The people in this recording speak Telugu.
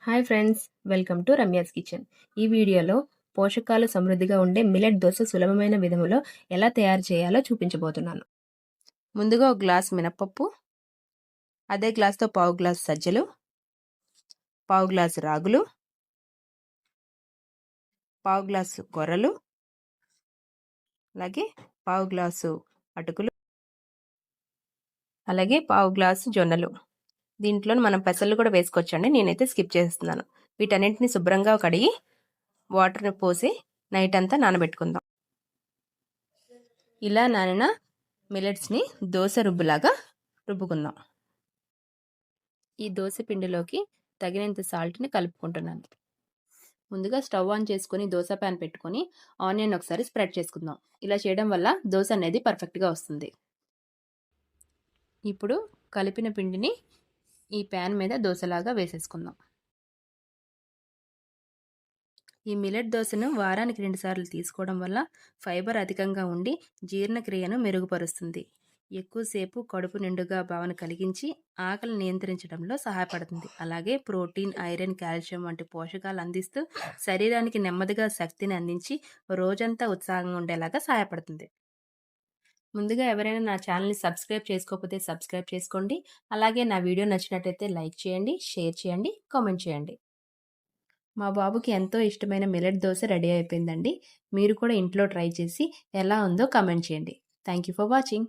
Hi friends, welcome to Ramya's kitchen. ఈ వీడియోలో పోషకాలు సమృద్ధిగా ఉండే మిల్లెట్ దోశ సులభమైన విధములో ఎలా తయారు చేయాలో చూపించబోతున్నాను. ముందుగా ఒక గ్లాస్ మినపప్పు, అదే గ్లాస్తో పావు గ్లాస్ సజ్జలు, పావు గ్లాసు రాగులు, పావు గ్లాసు కొర్రలు, అలాగే పావు గ్లాసు అటుకులు, అలాగే పావు గ్లాసు జొన్నలు. దీంట్లో మనం పెసలు కూడా వేసుకోవచ్చండి, నేనైతే స్కిప్ చేస్తున్నాను. వీటన్నింటిని శుభ్రంగా కడిగి వాటర్ని పోసి నైట్ అంతా నానబెట్టుకుందాం. ఇలా నానిన మిల్లెట్స్ని దోశ రుబ్బులాగా రుబ్బుకుందాం. ఈ దోశ పిండిలోకి తగినంత సాల్ట్ని కలుపుకుంటున్నాను. ముందుగా స్టవ్ ఆన్ చేసుకొని దోశ ప్యాన్ పెట్టుకొని ఆనియన్ ఒకసారి స్ప్రెడ్ చేసుకుందాం. ఇలా చేయడం వల్ల దోశ అనేది పర్ఫెక్ట్గా వస్తుంది. ఇప్పుడు కలిపిన పిండిని ఈ ప్యాన్ మీద దోశలాగా వేసేసుకుందాం. ఈ మిల్లెట్ దోశను వారానికి 2 సార్లు తీసుకోవడం వల్ల ఫైబర్ అధికంగా ఉండి జీర్ణక్రియను మెరుగుపరుస్తుంది. ఎక్కువసేపు కడుపు నిండుగా భావన కలిగించి ఆకలి నియంత్రించడంలో సహాయపడుతుంది. అలాగే ప్రోటీన్, ఐరన్, కాల్షియం వంటి పోషకాలు అందిస్తూ శరీరానికి నెమ్మదిగా శక్తిని అందించి రోజంతా ఉత్సాహంగా ఉండేలాగా సహాయపడుతుంది. ముందుగా ఎవరైనా నా ఛానల్ని సబ్స్క్రైబ్ చేసుకోకపోతే సబ్స్క్రైబ్ చేసుకోండి. అలాగే నా వీడియో నచ్చినట్టయితే లైక్ చేయండి, షేర్ చేయండి, కామెంట్ చేయండి. మా బాబుకి ఎంతో ఇష్టమైన మిల్లెట్ దోశ రెడీ అయిపోయిందండి. మీరు కూడా ఇంట్లో ట్రై చేసి ఎలా ఉందో కామెంట్ చేయండి. Thank you for watching.